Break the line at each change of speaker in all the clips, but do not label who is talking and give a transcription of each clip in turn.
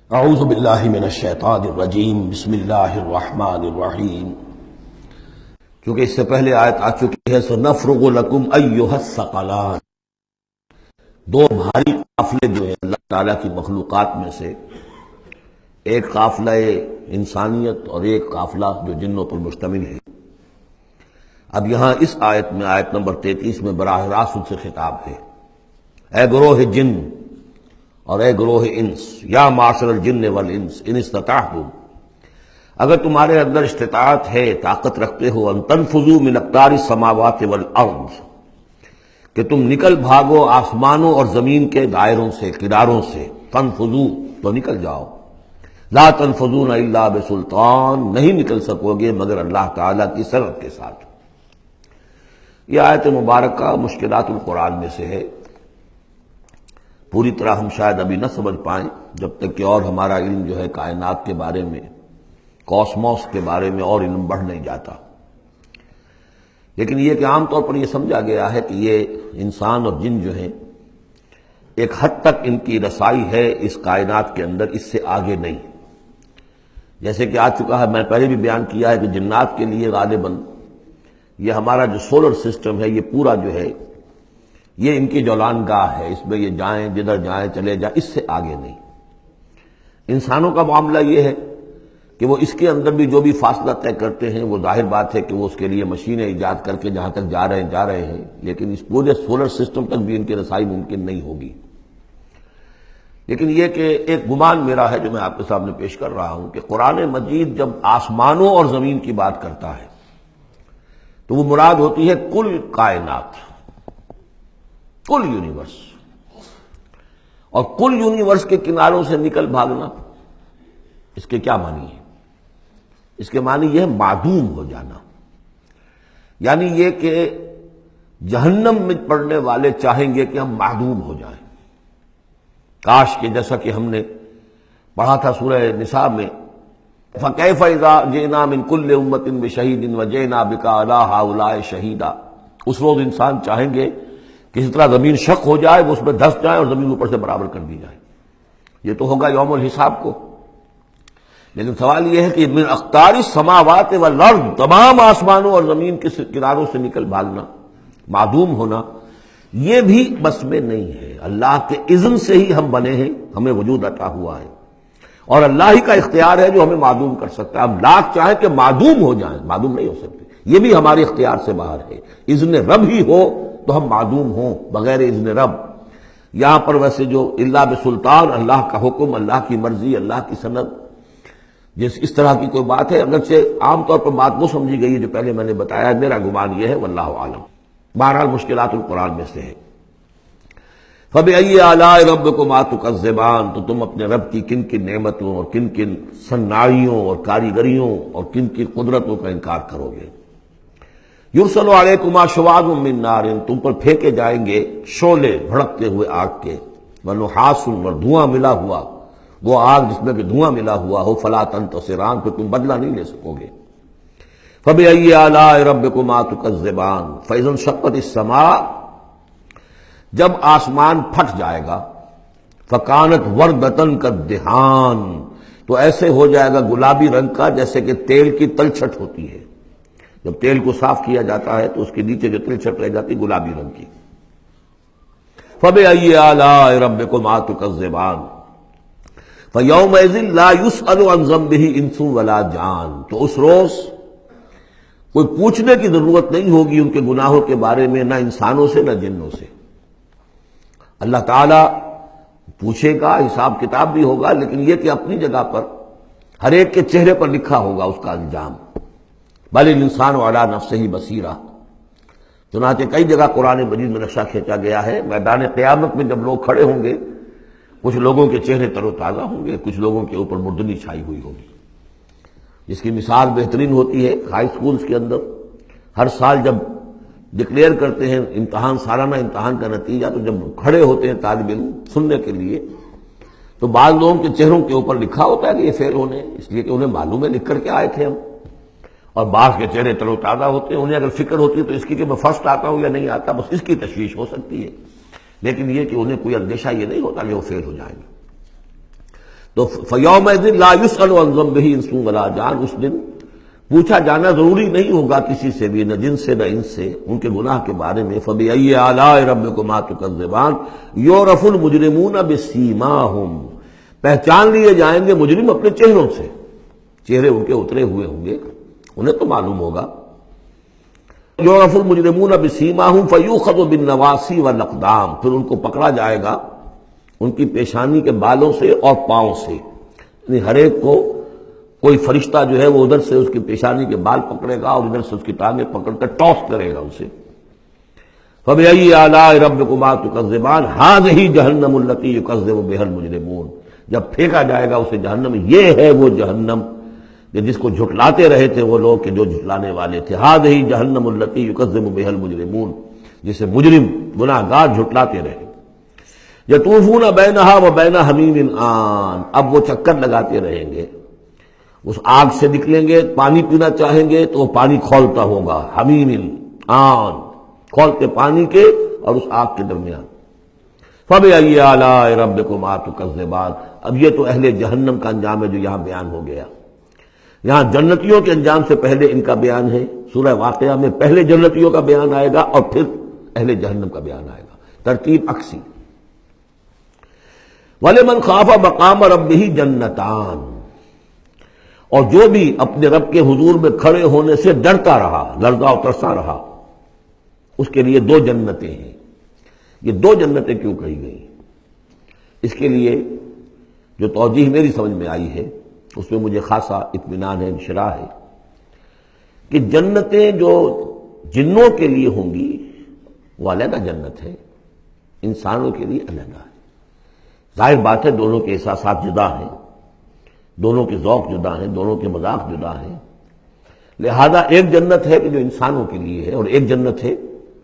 اعوذ باللہ من الشیطان الرجیم بسم اللہ الرحمن الرحیم۔ چونکہ اس سے پہلے آیت آ چکی ہے سنفرغ لکم ایھا الثقلان، دو بھاری قافلے جو ہیں اللہ تعالیٰ کی مخلوقات میں سے، ایک قافلہ انسانیت اور ایک قافلہ جو جنوں پر مشتمل ہے۔ اب یہاں اس آیت میں آیت نمبر 33 میں براہ راست ان سے خطاب ہے، اے گروہ جن اور اے گروہ انس، یا معاشر الجن والانس ان استطعتم، اگر تمہارے اندر استطاعت ہے، طاقت رکھتے ہو، ان تنفذوا من اقطار السماوات والارض، کہ تم نکل بھاگو آسمانوں اور زمین کے دائروں سے، کناروں سے، تنفذوا تو نکل جاؤ، لا تنفذون الا بسلطان، نہیں نکل سکو گے مگر اللہ تعالیٰ کی سرعت کے ساتھ۔ یہ آیت مبارکہ مشکلات القرآن میں سے ہے، پوری طرح ہم شاید ابھی نہ سمجھ پائیں جب تک کہ اور ہمارا علم جو ہے کائنات کے بارے میں، کاسموس کے بارے میں اور علم بڑھ نہیں جاتا۔ لیکن یہ کہ عام طور پر یہ سمجھا گیا ہے کہ یہ انسان اور جن جو ہیں ایک حد تک ان کی رسائی ہے اس کائنات کے اندر، اس سے آگے نہیں۔ جیسے کہ آ چکا ہے، میں پہلے بھی بیان کیا ہے کہ جنات کے لیے غالباً یہ ہمارا جو سولر سسٹم ہے، یہ پورا جو ہے یہ ان کی جولان گاہ ہے، اس میں یہ جائیں جدھر جائیں چلے جائیں، اس سے آگے نہیں۔ انسانوں کا معاملہ یہ ہے کہ وہ اس کے اندر بھی جو بھی فاصلہ طے کرتے ہیں، وہ ظاہر بات ہے کہ وہ اس کے لیے مشینیں ایجاد کر کے جہاں تک جا رہے ہیں، لیکن اس پورے سولر سسٹم تک بھی ان کی رسائی ممکن نہیں ہوگی۔ لیکن یہ کہ ایک گمان میرا ہے جو میں آپ کے سامنے پیش کر رہا ہوں کہ قرآن مجید جب آسمانوں اور زمین کی بات کرتا ہے تو وہ مراد ہوتی ہے کل کائنات، کل یونیورس، اور کل یونیورس کے کناروں سے نکل بھاگنا، اس کے کیا معنی ہے؟ اس کے معنی یہ ہے معدوم ہو جانا، یعنی یہ کہ جہنم میں پڑنے والے چاہیں گے کہ ہم معدوم ہو جائیں۔ کاش کہ جیسا کہ ہم نے پڑھا تھا سورہ نساء میں، فَكَيْفَ إِذَا جِئْنَا مِن كُلِّ أُمَّةٍ بِشَهِيدٍ وَجِئْنَا بِكَ عَلَىٰ هَٰؤُلَاءِ شَهِيدًا، اس روز انسان چاہیں گے کسی طرح زمین شق ہو جائے، وہ اس میں دھس جائے اور زمین اوپر سے برابر کر دی جائے۔ یہ تو ہوگا یوم الحساب کو۔ لیکن سوال یہ ہے کہ من اقطار السماوات والارض، تمام آسمانوں اور زمین کے کناروں سے نکل بھاگنا، معدوم ہونا، یہ بھی بس میں نہیں ہے۔ اللہ کے اذن سے ہی ہم بنے ہیں، ہمیں وجود عطا ہوا ہے، اور اللہ ہی کا اختیار ہے جو ہمیں معدوم کر سکتا ہے۔ ہم لاکھ چاہیں کہ معدوم ہو جائیں، معدوم نہیں ہو سکتے، یہ بھی ہمارے اختیار سے باہر ہے۔ اذن رب ہی ہو تو ہم معدوم ہوں بغیر اذن رب۔ یہاں پر ویسے جو الا بسلطان، اللہ کا حکم، اللہ کی مرضی، اللہ کی سند، اس طرح کی کوئی بات ہے، اگرچہ عام طور پر بات وہ سمجھی گئی ہے جو پہلے میں نے بتایا، میرا گمان یہ ہے واللہ عالم۔ بہرحال مشکلات القرآن میں سے ہے۔ فَبِأَيِّ آلَاءِ رَبِّكُمَا تُكَذِّبَانِ، تو تم اپنے رب کی کن کن نعمتوں اور کن کن صناعیوں اور کاریگریوں اور کن کن قدرتوں کا انکار کرو گے۔ یرسل علیکما شواظ من نار، تم پر پھینکے جائیں گے شعلے بھڑکتے ہوئے آگ کے، ونحاس، اور دھواں ملا ہوا، وہ آگ جس میں کہ دھواں ملا ہوا ہو، فلا تنتصران، پھر تم بدلہ نہیں لے سکو گے۔ فبأي آلاء ربكما تكذبان، فإذا انشقت السماء، جب آسمان پھٹ جائے گا، فكانت وردة كالدهان، تو ایسے ہو جائے گا گلابی رنگ کا جیسے کہ تیل کی تلچھٹ ہوتی ہے۔ جب تیل کو صاف کیا جاتا ہے تو اس کے نیچے جو تلچھٹ رہ جاتی گلابی رنگ کی۔ فبأي آلاء ربكما تكذبان، فيومئذ لا يسأل عن ذنبه انس ولا جان، تو اس روز کوئی پوچھنے کی ضرورت نہیں ہوگی ان کے گناہوں کے بارے میں، نہ انسانوں سے نہ جنوں سے۔ اللہ تعالیٰ پوچھے گا، حساب کتاب بھی ہوگا، لیکن یہ کہ اپنی جگہ پر ہر ایک کے چہرے پر لکھا ہوگا اس کا انجام۔ بل الانسان علی نفسہ بصیرہ، چنانچہ کئی جگہ قرآن مجید میں نقشہ کھینچا گیا ہے، میدان قیامت میں جب لوگ کھڑے ہوں گے، کچھ لوگوں کے چہرے تر و تازہ ہوں گے، کچھ لوگوں کے اوپر مردنی چھائی ہوئی ہوگی، جس کی مثال بہترین ہوتی ہے ہائی سکولز کے اندر۔ ہر سال جب ڈکلیئر کرتے ہیں امتحان، سالانہ امتحان کا نتیجہ، تو جب کھڑے ہوتے ہیں طالب علم سننے کے لیے، تو بعض لوگوں کے چہروں کے اوپر لکھا ہوتا ہے کہ یہ فیل ہونے، اس لیے کہ انہیں معلوم ہے لکھ کر کے آئے تھے ہم، اور بعض کے چہرے تر و تازہ ہوتے ہیں، انہیں اگر فکر ہوتی ہے تو اس کی کہ میں فرسٹ آتا ہوں یا نہیں آتا، بس اس کی تشویش ہو سکتی ہے، لیکن یہ کہ انہیں کوئی اندیشہ یہ نہیں ہوتا کہ وہ فیل ہو جائیں گے۔ تو فیومئذ لا یسأل عن ذنبہ انس ولا جان، اس دن پوچھا جانا ضروری نہیں ہوگا کسی سے بھی، نہ جن سے نہ ان سے، ان کے گناہ کے بارے میں۔ فبأي آلاء ربكما تكذبان يعرف المجرمون بسیماہم، پہچان لیے جائیں گے مجرم اپنے چہروں سے، چہرے ان کے اترے ہوئے ہوں گے، انہیں تو معلوم ہوگا۔ یعرف المجرمون بسیماہم فیؤخذ بالنواصی والاقدام، پھر ان کو پکڑا جائے گا ان کی پیشانی کے بالوں سے اور پاؤں سے، یعنی ہر ایک کو کوئی فرشتہ جو ہے وہ ادھر سے اس کی پیشانی کے بال پکڑے گا اور ادھر سے اس کی ٹانگیں پکڑ کر ٹاس کرے گا اسے۔ فبأي آلاء ربكما تكذبان هذه جہنم التي يكذب بها المجرمون، جب پھینکا جائے گا اسے جہنم، یہ ہے وہ جہنم کہ جس کو جھٹلاتے رہے تھے وہ لوگ کہ جو جھٹلانے والے تھے۔ هذه جہنم التي يكذب بها المجرمون، جسے مجرم گناہگار جھٹلاتے رہے۔ یطوفون بینہا وبین حمیم آن، اب وہ چکر لگاتے رہیں گے، اس آگ سے نکلیں گے، پانی پینا چاہیں گے تو وہ پانی کھولتا ہوگا، حمیم آن، کھولتے پانی کے اور اس آگ کے درمیان۔ فبأي آلاء ربكما تكذبان، اب یہ تو اہل جہنم کا انجام ہے جو یہاں بیان ہو گیا۔ یہاں جنتیوں کے انجام سے پہلے ان کا بیان ہے، سورہ واقعہ میں پہلے جنتیوں کا بیان آئے گا اور پھر اہل جہنم کا بیان آئے گا، ترتیب عکسی۔ وَلِمَنْ خَافَ مَقَامَ رَبِّهِ جَنَّتَانِ، اور جو بھی اپنے رب کے حضور میں کھڑے ہونے سے ڈرتا رہا، لرزا و ترسا رہا، اس کے لیے دو جنتیں ہیں۔ یہ دو جنتیں کیوں کہی گئی؟ اس کے لیے جو توجیہ میری سمجھ میں آئی ہے اس میں مجھے خاصا اطمینان ہے، انشراح ہے کہ جنتیں جو جنوں کے لیے ہوں گی وہ علیحدہ جنت ہے، انسانوں کے لیے علیحدہ ہے۔ ظاہر بات ہے دونوں کے احساسات جدا ہیں، دونوں کے ذوق جدا ہیں، دونوں کے مذاق جدا ہیں، لہذا ایک جنت ہے کہ جو انسانوں کے لیے ہے اور ایک جنت ہے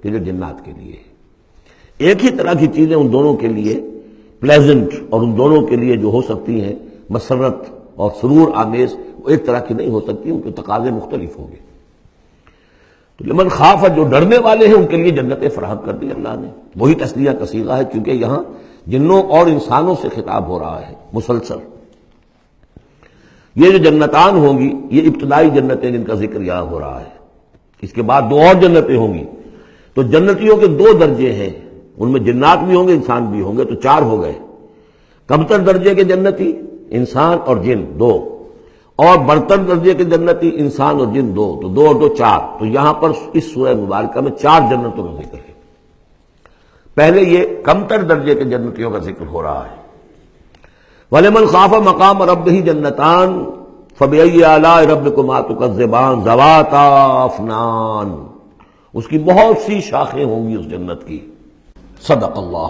کہ جو جنات کے لیے ہے۔ ایک ہی طرح کی چیزیں ان دونوں کے لیے پلیزنٹ اور ان دونوں کے لیے جو ہو سکتی ہیں مسرت اور سرور آمیز، وہ ایک طرح کی نہیں ہو سکتی، ان کے تقاضے مختلف ہوں گے۔ تو لمن خاف، جو ڈرنے والے ہیں ان کے لیے جنتیں فراہم کر دی اللہ نے، وہی تسلیہ کا صیغہ ہے کیونکہ یہاں جنوں اور انسانوں سے خطاب ہو رہا ہے مسلسل۔ یہ جو جنتان ہوں گی یہ ابتدائی جنتیں جن کا ذکر یہاں ہو رہا ہے، اس کے بعد دو اور جنتیں ہوں گی۔ تو جنتیوں کے دو درجے ہیں، ان میں جنات بھی ہوں گے انسان بھی ہوں گے، تو چار ہو گئے۔ کمتر درجے کے جنتی انسان اور جن دو، اور برتر درجے کے جنتی انسان اور جن دو، تو دو اور دو چار۔ تو یہاں پر اس سورہ مبارکہ میں چار جنتوں کا ذکر ہے۔ پہلے یہ کمتر درجے کے جنتیوں کا ذکر ہو رہا ہے۔ وَلِمَنْ خَافَ مَقَامَ رَبِّهِ جَنَّتَانِ فَبِأَيِّ آلَاءِ رَبِّكُمَا تُكَذِّبَانِ ذَوَاتَا أَفْنَانٍ، اس کی بہت سی شاخیں ہوں گی اس جنت کی۔ صدق اللہ۔